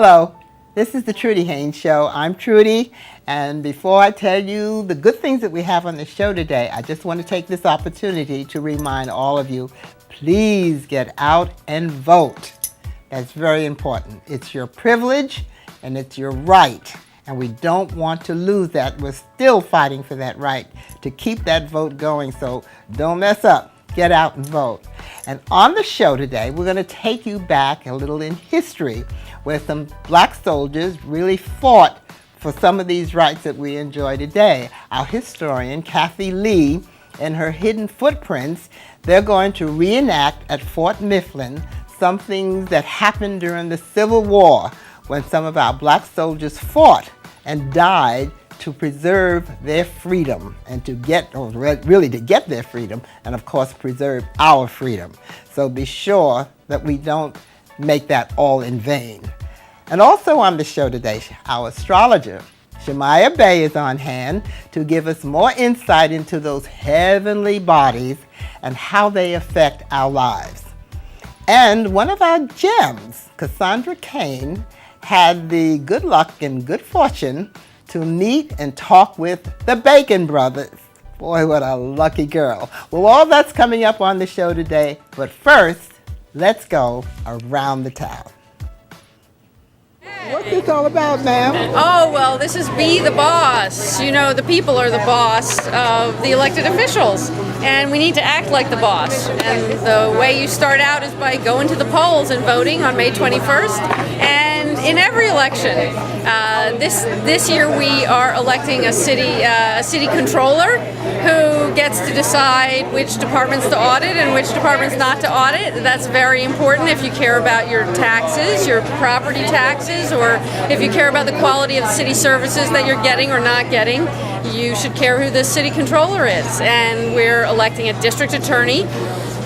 Hello, this is the Trudy Haynes Show. I'm Trudy, and before I tell you the good things that we have on the show today, I just want to take this opportunity to remind all of you, please get out and vote. That's very important. It's your privilege and it's your right, and we don't want to lose that. We're still fighting for that right to keep that vote going, so don't mess up. Get out and vote. And on the show today, we're going to take you back a little in history where some black soldiers really fought for some of these rights that we enjoy today. Our historian, Kathy Lee, and her Hidden Footprints, they're going to reenact at Fort Mifflin some things that happened during the Civil War when some of our black soldiers fought and died to preserve their freedom and to get, or really to get their freedom, and of course preserve our freedom. So be sure that we don't make that all in vain. And also on the show today, our astrologer, Shemaya Bay, is on hand to give us more insight into those heavenly bodies and how they affect our lives. And one of our gems, Cassandra Kane, had the good luck and good fortune to meet and talk with the Bacon brothers. Boy, what a lucky girl. Well, all that's coming up on the show today, but first, let's go around the town. What's this all about, ma'am? Oh, well, this is Be the Boss. You know, the people are the boss of the elected officials, and we need to act like the boss. And the way you start out is by going to the polls and voting on May 21st. And in every election, this year we are electing a city controller who gets to decide which departments to audit and which departments not to audit. That's very important if you care about your taxes, your property taxes, or if you care about the quality of the city services that you're getting or not getting. You should care who the city controller is. And we're electing a district attorney,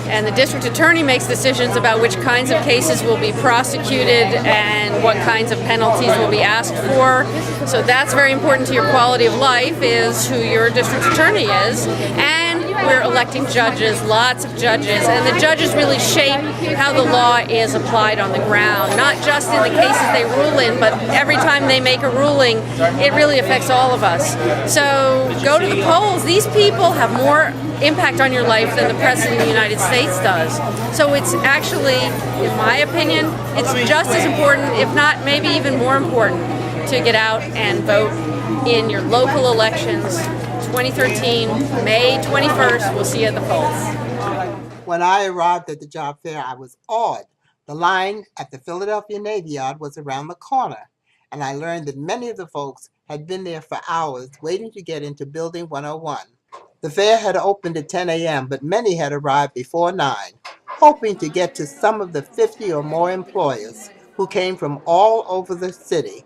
and the district attorney makes decisions about which kinds of cases will be prosecuted and what kinds of penalties will be asked for. So that's very important to your quality of life, is who your district attorney is. And we're electing judges, lots of judges, and the judges really shape how the law is applied on the ground, not just in the cases they rule in, but every time they make a ruling, it really affects all of us. So go to the polls. These people have more impact on your life than the President of the United States does. So it's actually, in my opinion, it's just as important, if not maybe even more important, to get out and vote in your local elections. 2013, May 21st, we'll see you at the polls. When I arrived at the job fair, I was awed. The line at the Philadelphia Navy Yard was around the corner, and I learned that many of the folks had been there for hours waiting to get into Building 101. The fair had opened at 10 a.m., but many had arrived before 9, hoping to get to some of the 50 or more employers who came from all over the city,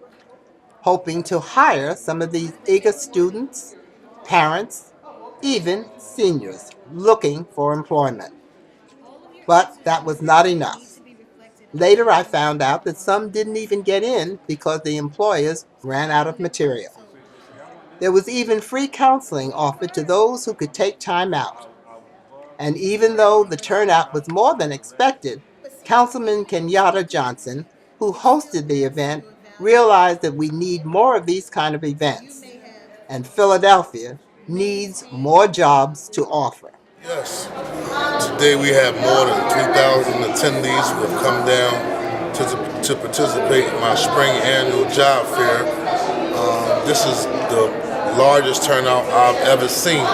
hoping to hire some of these eager students, parents, even seniors looking for employment. But that was not enough. Later I found out that some didn't even get in because the employers ran out of material. There was even free counseling offered to those who could take time out. And even though the turnout was more than expected, Councilman Kenyatta Johnson, who hosted the event, realized that we need more of these kind of events. And Philadelphia needs more jobs to offer. Yes. Today we have more than 3,000 attendees who have come down to participate in my spring annual job fair. This is the largest turnout I've ever seen,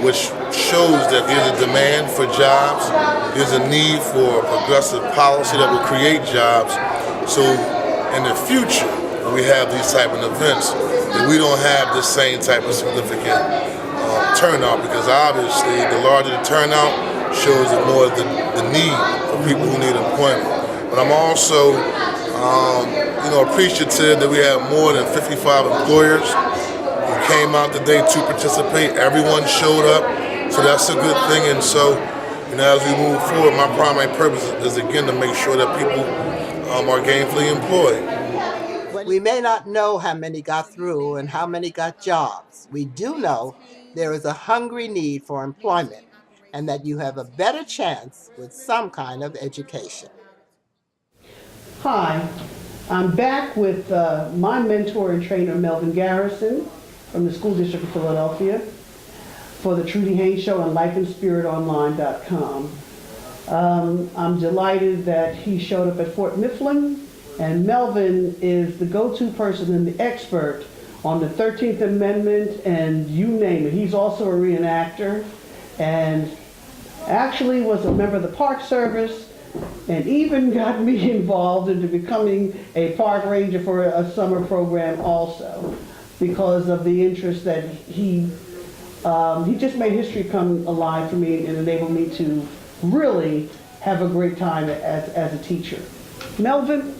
which shows that there's a demand for jobs, there's a need for progressive policy that will create jobs. So in the future, when we have these type of events, that we don't have the same type of significant turnout, because obviously the larger the turnout shows the more the need for people who need employment. But I'm also appreciative that we have more than 55 employers who came out today to participate. Everyone showed up, so that's a good thing. And so, as we move forward, my primary purpose is again to make sure that people are gainfully employed. We may not know how many got through and how many got jobs. We do know there is a hungry need for employment and that you have a better chance with some kind of education. Hi, I'm back with my mentor and trainer, Melvin Garrison, from the School District of Philadelphia, for the Trudy Haynes Show on lifeandspiritonline.com. I'm delighted that he showed up at Fort Mifflin, and Melvin is the go-to person and the expert on the 13th Amendment and you name it. He's also a reenactor and actually was a member of the Park Service and even got me involved into becoming a park ranger for a summer program also because of the interest that he just made history come alive for me and enabled me to really have a great time as a teacher. Melvin?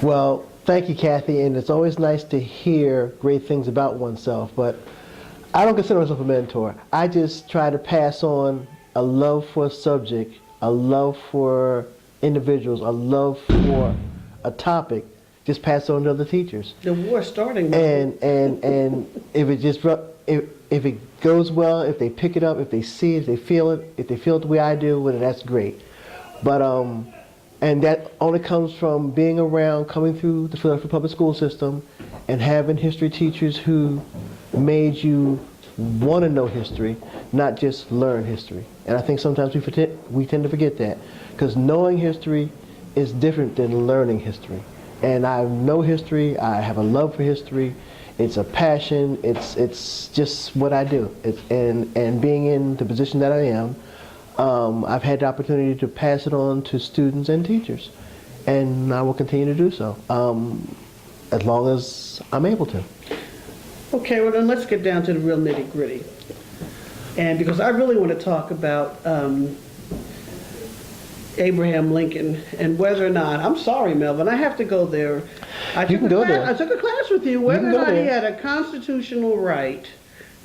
Well, thank you, Kathy, and it's always nice to hear great things about oneself, but I don't consider myself a mentor. I just try to pass on a love for a subject, a love for individuals, a love for a topic, just pass on to other teachers. The war's starting. And if it just if it goes well, if they pick it up, if they see it, if they feel it the way I do, well, that's great. But and that only comes from being around, coming through the Philadelphia public school system, and having history teachers who made you want to know history, not just learn history. And I think sometimes we tend to forget that, because knowing history is different than learning history. And I know history. I have a love for history. It's a passion. It's just what I do. And being in the position that I am, I've had the opportunity to pass it on to students and teachers, and I will continue to do so as long as I'm able to. Okay, well then let's get down to the real nitty gritty. And because I really want to talk about Abraham Lincoln and whether or not, I'm sorry, Melvin, I have to go there. You can go there. I took a class with you, whether or not he had a constitutional right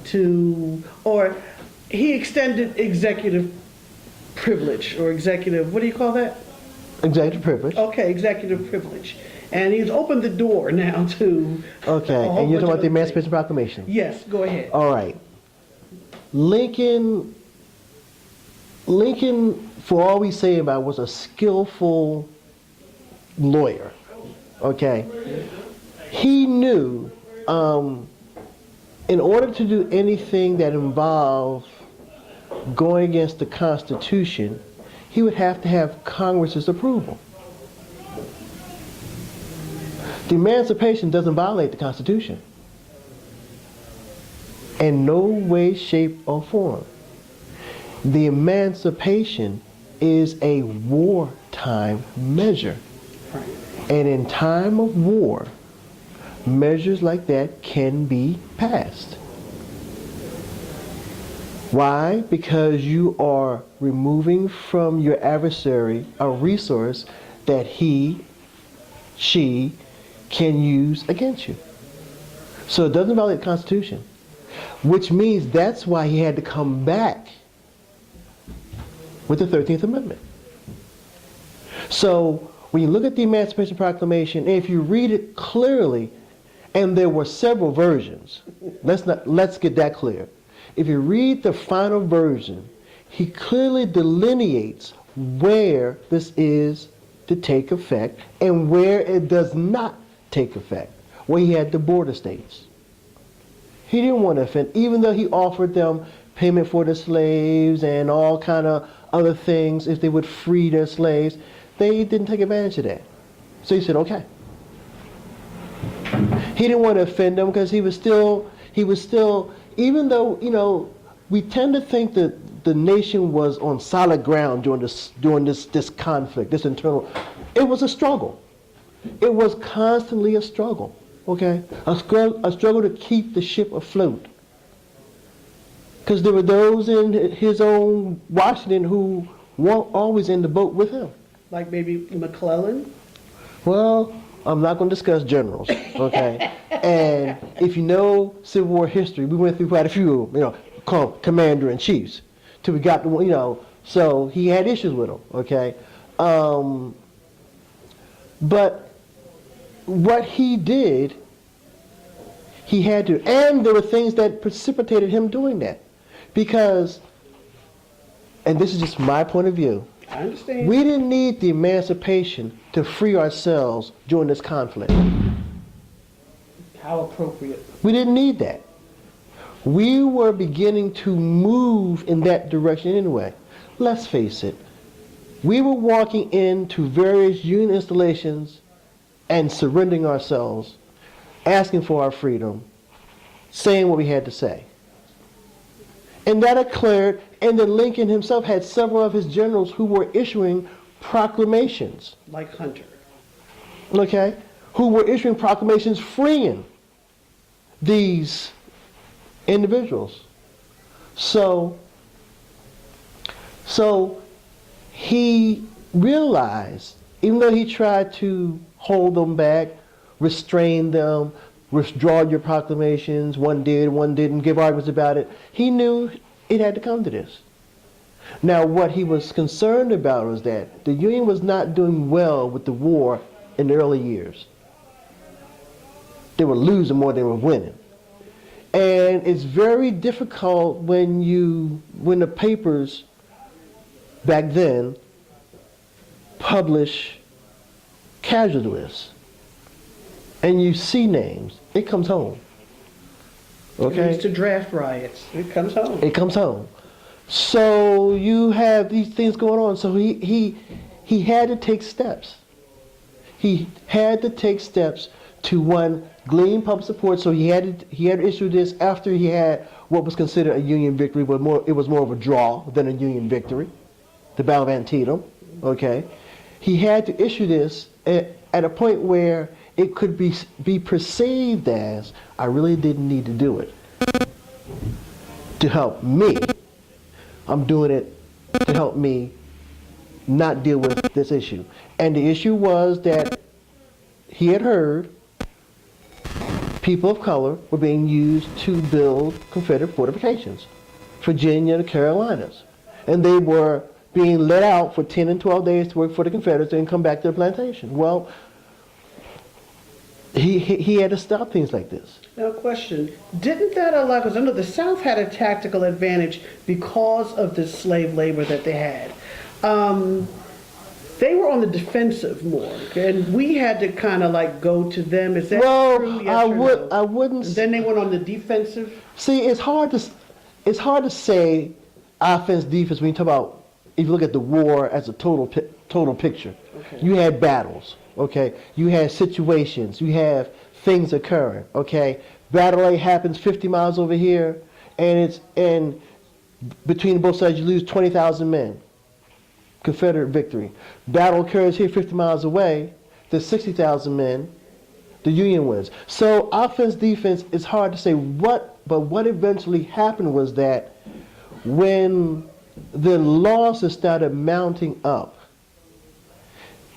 to, or he extended executive privilege, or executive, what do you call that? Executive privilege. Okay, executive privilege. And he's opened the door now to Okay, and you're talking about the Emancipation Proclamation? Yes, go ahead. All right. Lincoln, for all we say about, was a skillful lawyer. Okay, he knew in order to do anything that involved going against the Constitution, he would have to have Congress's approval. The Emancipation doesn't violate the Constitution in no way, shape, or form. The Emancipation is a wartime measure. And in time of war, measures like that can be passed. Why? Because you are removing from your adversary a resource that he, she can use against you. So it doesn't violate the Constitution, which means that's why he had to come back with the 13th Amendment. So when you look at the Emancipation Proclamation, if you read it clearly, and there were several versions, let's get that clear. If you read the final version, he clearly delineates where this is to take effect and where it does not take effect, where he had the border states. He didn't want to offend, even though he offered them payment for the slaves and all kind of other things if they would free their slaves. They didn't take advantage of that. So he said, okay. He didn't want to offend them because he was still, even though, you know, we tend to think that the nation was on solid ground during this conflict, this internal, it was a struggle. It was constantly a struggle, okay? A struggle to keep the ship afloat. Because there were those in his own Washington who weren't always in the boat with him. Like maybe McClellan? Well, I'm not going to discuss generals, okay? And if you know Civil War history, we went through quite a few, you know, called commander-in-chiefs, till we got to, you know, so he had issues with them, okay? But what he did, he had to, and there were things that precipitated him doing that. Because, and this is just my point of view, I understand. We didn't need the emancipation to free ourselves during this conflict. How appropriate. We didn't need that. We were beginning to move in that direction anyway. Let's face it. We were walking into various Union installations and surrendering ourselves, asking for our freedom, saying what we had to say. And that occurred, and then Lincoln himself had several of his generals who were issuing proclamations. Like Hunter. Okay? Who were issuing proclamations freeing these individuals. So he realized, even though he tried to hold them back, restrain them, withdraw your proclamations, one did, one didn't, give arguments about it, he knew it had to come to this. Now, what he was concerned about was that the Union was not doing well with the war in the early years. They were losing more than they were winning. And it's very difficult when the papers back then publish casualty lists and you see names, it comes home. Okay? It leads to draft riots. It comes home. It comes home. So you have these things going on. So he had to take steps. He had to take steps to, one, glean public support. So he had to issue this after he had what was considered a Union victory, but it was more of a draw than a Union victory, the Battle of Antietam. Okay, he had to issue this at a point where it could be perceived as, I really didn't need to do it to help me. I'm doing it to help me not deal with this issue. And the issue was that he had heard people of color were being used to build Confederate fortifications, Virginia, the Carolinas. And they were being let out for 10 and 12 days to work for the Confederates and come back to the plantation. Well, he had to stop things like this. Now, question, didn't that allow, because I know the South had a tactical advantage because of the slave labor that they had. They were on the defensive more, and we had to kind of like go to them. Is that true? Yes or no? I wouldn't. And then they went on the defensive. See, it's hard to say offense, defense when you talk about, if you look at the war as a total picture. Okay. You had battles, okay? You had situations. You have things occurring, okay? Battle A happens 50 miles over here, and between both sides you lose 20,000 men. Confederate victory. Battle occurs here 50 miles away. There's 60,000 men. The Union wins. So offense, defense, it's hard to say but what eventually happened was that when the losses started mounting up,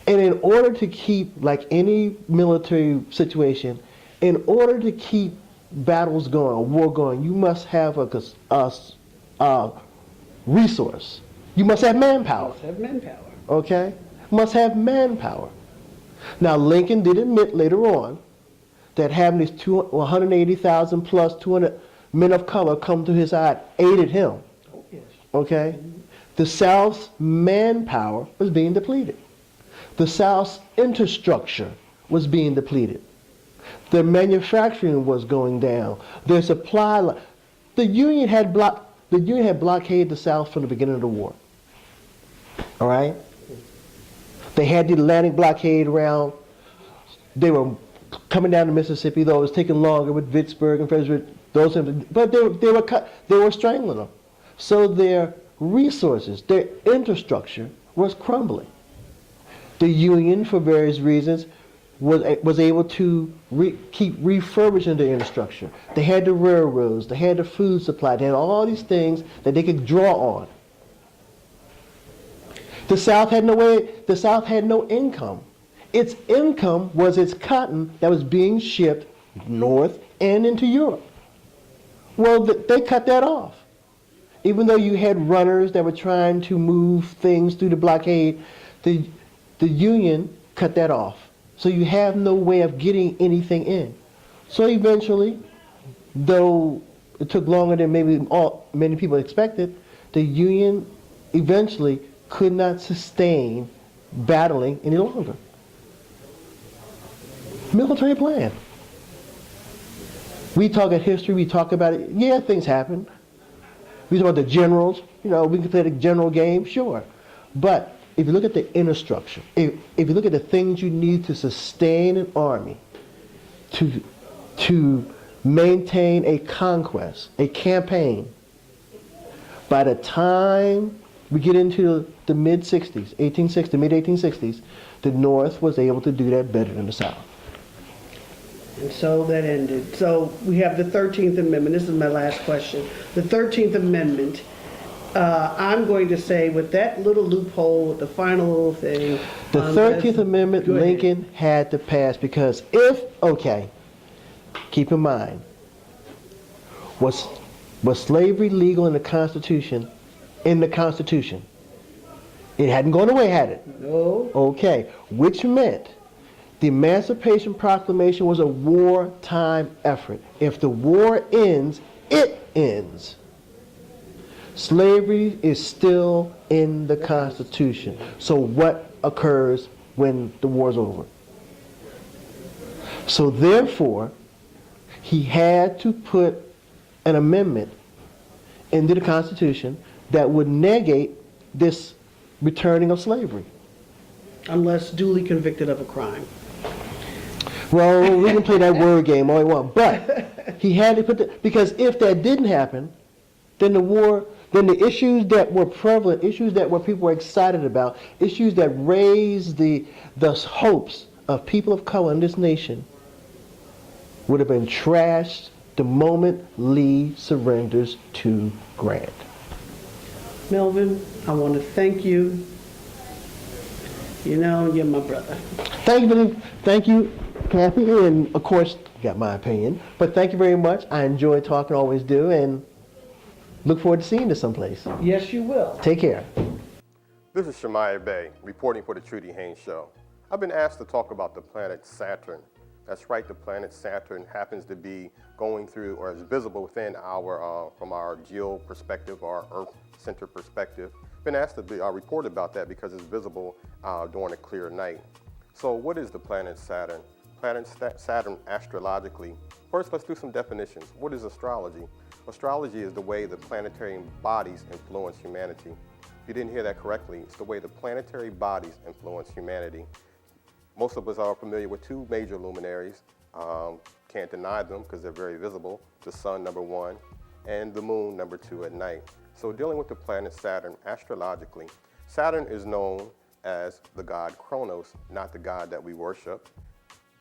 and in order to keep, like any military situation, in order to keep battles going, a war going, you must have a resource. You must have manpower. Must have manpower. Okay? Must have manpower. Now, Lincoln did admit later on that having these 180,000 plus 200 men of color come to his side aided him. Oh, yes. Okay? The South's manpower was being depleted. The South's infrastructure was being depleted. The manufacturing was going down. Their supply, the Union had blockaded the South from the beginning of the war. All right? They had the Atlantic blockade around. They were coming down the Mississippi, though it was taking longer with Vicksburg and Fredericksburg, those things, but they were strangling them. So their resources, their infrastructure was crumbling. The Union, for various reasons, was able to keep refurbishing their infrastructure. They had the railroads, they had the food supply, they had all these things that they could draw on. The South had no income. Its income was its cotton that was being shipped north and into Europe. Well, they cut that off. Even though you had runners that were trying to move things through the blockade, the Union cut that off. So you have no way of getting anything in. So eventually, though it took longer than many people expected, the Union eventually could not sustain battling any longer. Military plan. We talk about history, we talk about it. Yeah, things happen. We talk about the generals. You know, we can play the general game, sure. But if you look at the inner structure, if you look at the things you need to sustain an army, to maintain a conquest, a campaign, by the time we get into the mid-60s, mid-1860s, the North was able to do that better than the South. And so that ended. So we have the 13th Amendment. This is my last question. The 13th Amendment, I'm going to say with that little loophole, with the final little thing. The 13th Amendment, Lincoln had to pass because keep in mind, was slavery legal in the Constitution? In the Constitution. It hadn't gone away, had it? No. Okay, which meant the Emancipation Proclamation was a wartime effort. If the war ends, it ends. Slavery is still in the Constitution. So what occurs when the war's over? So therefore, he had to put an amendment into the Constitution that would negate this returning of slavery. Unless duly convicted of a crime. Well, we can play that word game all we want, but he had to put because if that didn't happen, then the issues that were prevalent, issues that people were excited about, issues that raised the hopes of people of color in this nation would have been trashed the moment Lee surrenders to Grant. Melvin, I want to thank you. You know, you're my brother. Thank you, Kathy, and of course, you got my opinion, but thank you very much. I enjoy talking, always do, and look forward to seeing you someplace. Yes, you will. Take care. This is Shemaiah Bay, reporting for the Trudy Haynes Show. I've been asked to talk about the planet Saturn. That's right, the planet Saturn happens to be going through, or is visible within from our geo perspective, our Earth-centered perspective. Been asked to report about that because it's visible during a clear night. So what is the planet Saturn? Planet Saturn astrologically. First, let's do some definitions. What is astrology? Astrology is the way the planetary bodies influence humanity. If you didn't hear that correctly, it's the way the planetary bodies influence humanity. Most of us are familiar with two major luminaries. Can't deny them because they're very visible. The sun, number one, and the moon, number two at night. So dealing with the planet Saturn astrologically, Saturn is known as the god Kronos, not the god that we worship.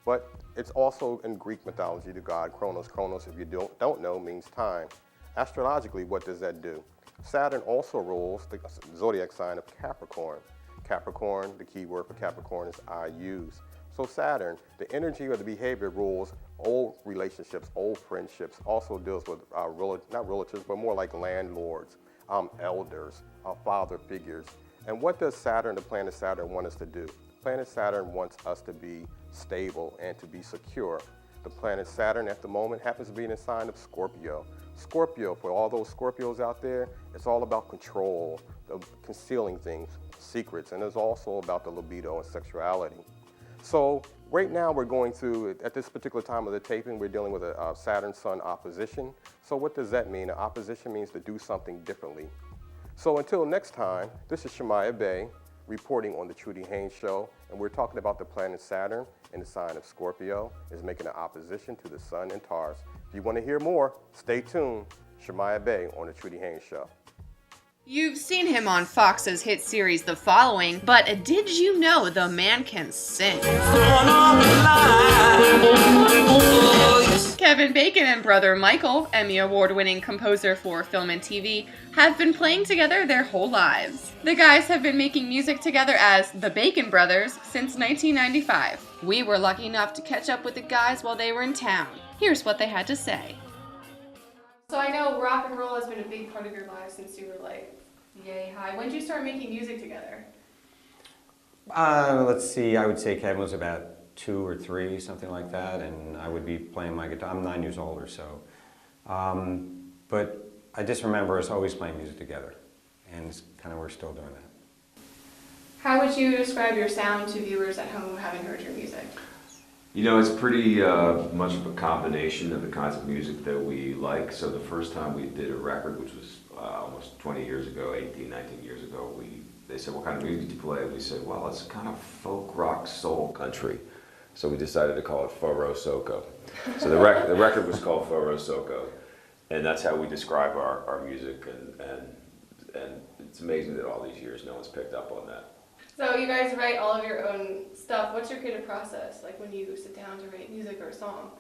But it's also in Greek mythology, the god Kronos. Kronos, if you don't know, means time. Astrologically, what does that do? Saturn also rules the zodiac sign of Capricorn. Capricorn, the key word for Capricorn is I use. So Saturn, the energy or the behavior rules old relationships, old friendships, also deals with, not relatives, but more like landlords, elders, father figures. And what does Saturn, the planet Saturn, want us to do? Planet Saturn wants us to be stable and to be secure. The planet Saturn at the moment happens to be in the sign of Scorpio. Scorpio, for all those Scorpios out there, it's all about control, concealing things, secrets, and it's also about the libido and sexuality. So right now we're going through, at this particular time of the taping, we're dealing with a Saturn-Sun opposition. So what does that mean? An opposition means to do something differently. So until next time, this is Shemaiah Bay reporting on the Trudy Haynes Show, and we're talking about the planet Saturn in the sign of Scorpio is making an opposition to the Sun and Taurus. If you want to hear more, stay tuned. Shemaiah Bay on the Trudy Haynes Show. You've seen him on Fox's hit series The Following, but did you know the man can sing? Kevin Bacon and brother Michael, Emmy Award-winning composer for film and TV, have been playing together their whole lives. The guys have been making music together as the Bacon Brothers since 1995. We were lucky enough to catch up with the guys while they were in town. Here's what they had to say. So I know rock and roll has been a big part of your life since you were like yay high. When did you start making music together? Let's see, I would say Kevin was about 2 or 3, something like that, and I would be playing my guitar. I'm 9 years older, so. But I just remember us always playing music together, and it's kind of we're still doing that. How would you describe your sound to viewers at home who haven't heard your music? You know, it's pretty much of a combination of the kinds of music that we like. So the first time we did a record, which was almost 20 years ago, 18, 19 years ago, they said, what kind of music do you play? We said, well, it's kind of folk, rock, soul, country. So we decided to call it Foro Soko. So the record was called Foro Soko. And that's how we describe our music. And it's amazing that all these years no one's picked up on that. So you guys write all of your own stuff. What's your creative process, like when you sit down to write music or a song?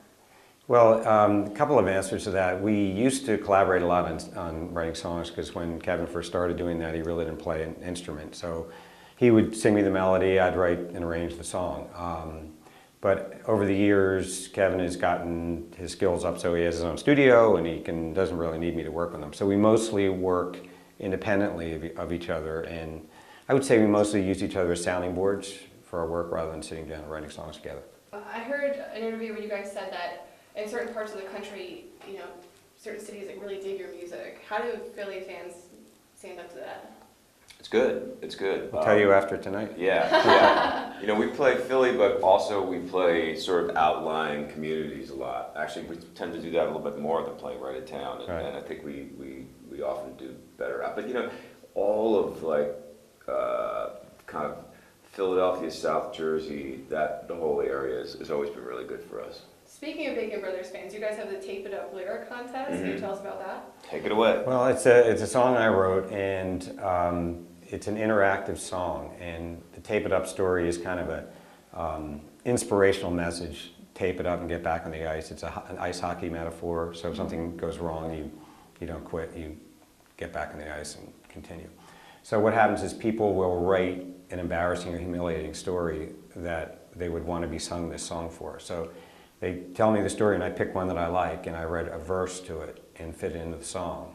Well, a couple of answers to that. We used to collaborate a lot on writing songs because when Kevin first started doing that, he really didn't play an instrument. So he would sing me the melody, I'd write and arrange the song. But over the years, Kevin has gotten his skills up so he has his own studio and he doesn't really need me to work with him. So we mostly work independently of each other, and I would say we mostly use each other as sounding boards for our work rather than sitting down and writing songs together. I heard an interview where you guys said that in certain parts of the country, you know, certain cities that really dig your music. How do Philly fans stand up to that? It's good. It's good. I'll tell you after tonight. Yeah. You know, we play Philly, but also we play sort of outlying communities a lot. Actually, we tend to do that a little bit more than playing right in town, and I think we often do better out. But you know, all of like kind of Philadelphia, South Jersey, the whole area has always been really good for us. Speaking of Bacon Brothers fans, you guys have the Tape It Up lyric contest. Can you tell us about that? Take it away. Well, it's a song I wrote, and it's an interactive song, and the Tape It Up story is kind of a inspirational message. Tape it up and get back on the ice. It's an ice hockey metaphor, so if something goes wrong, you don't quit, you get back on the ice and continue. So what happens is people will write an embarrassing or humiliating story that they would want to be sung this song for. So they tell me the story and I pick one that I like and I write a verse to it and fit it into the song.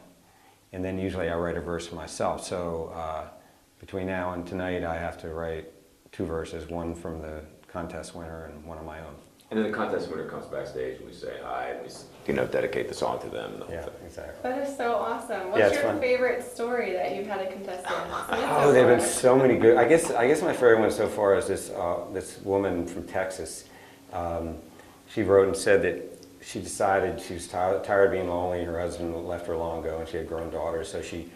And then usually I write a verse for myself. So between now and tonight I have to write 2 verses, one from the contest winner and one of my own. And then the contest winner comes backstage and we say hi and we dedicate the song to them. And the whole thing. Exactly. That is so awesome. What's your fun. favorite story that you've had a contestant? Oh, there have been so many good. I guess my favorite one so far is this woman from Texas. She wrote and said that she decided she was tired of being lonely. Her husband left her long ago, and she had grown daughters. So she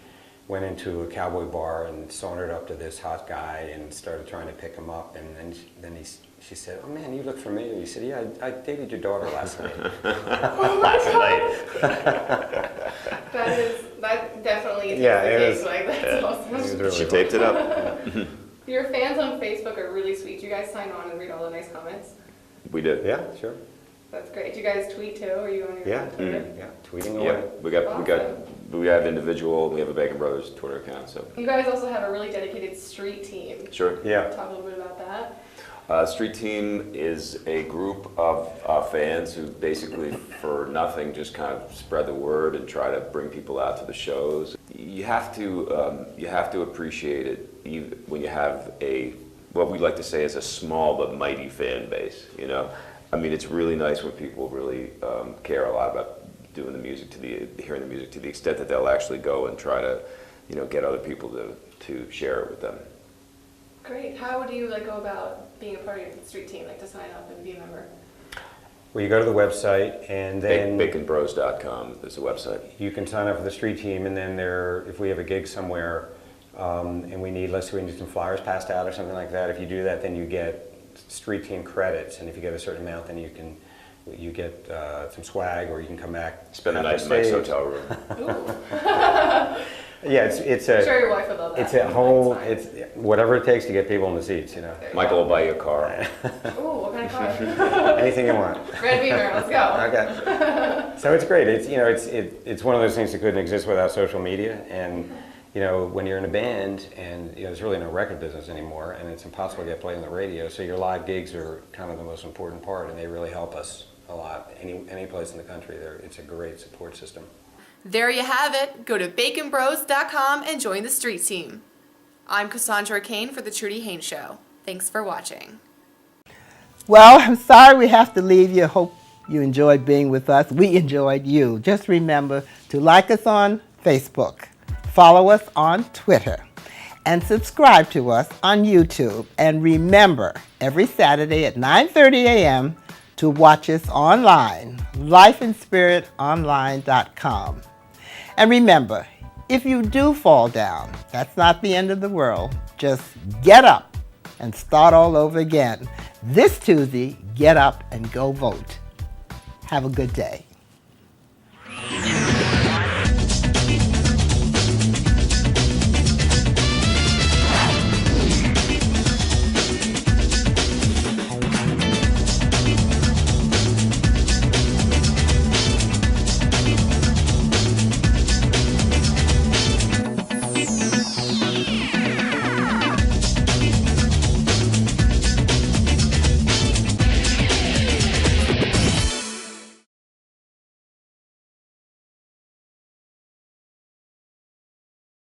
went into a cowboy bar and sauntered up to this hot guy and started trying to pick him up. And then she said, "Oh man, you look familiar." He said, "Yeah, I dated your daughter last night." Last night. That definitely is the case. Like, that's awesome. Really she taped it up. Your fans on Facebook are really sweet. Do you guys sign on and read all the nice comments? We did. Yeah, sure. That's great. Do you guys tweet too? Are you on your own Twitter? Yeah, tweeting away. Yeah, we have individual. We have a Bacon Brothers Twitter account. So you guys also have a really dedicated street team. Sure. Yeah. Talk a little bit about that. Street Team is a group of fans who basically, for nothing, just kind of spread the word and try to bring people out to the shows. You have to appreciate it when you have what we like to say is a small but mighty fan base. You know, I mean, it's really nice when people really care a lot about doing the music hearing the music to the extent that they'll actually go and try to, get other people to share it with them. Great. How would you go about being a part of the street team, to sign up and be a member? Well, you go to the website and then baconbros.com is the website. You can sign up for the street team, and then if we have a gig somewhere and we need some flyers passed out or something like that, if you do that, then you get street team credits, and if you get a certain amount, then you get some swag, or you can come back. Spend the night in Mike's hotel room. Ooh. Yeah, it's a. I'm sure your wife would love that. It's a whole. It's whatever it takes to get people in the seats. Michael will buy you a car. Ooh, what kind of car? Anything you want. Red Beamer, let's go. Okay. So it's great. It's one of those things that couldn't exist without social media, and when you're in a band and there's really no record business anymore, and it's impossible to get played on the radio. So your live gigs are kind of the most important part, and they really help us a lot. Any place in the country, it's a great support system. There you have it. Go to baconbros.com and join the street team. I'm Cassandra Kane for The Trudy Haynes Show. Thanks for watching. Well, I'm sorry we have to leave you. Hope you enjoyed being with us. We enjoyed you. Just remember to like us on Facebook, follow us on Twitter, and subscribe to us on YouTube. And remember, every Saturday at 9:30 a.m. to watch us online, lifeandspiritonline.com. And remember, if you do fall down, that's not the end of the world. Just get up and start all over again. This Tuesday, get up and go vote. Have a good day.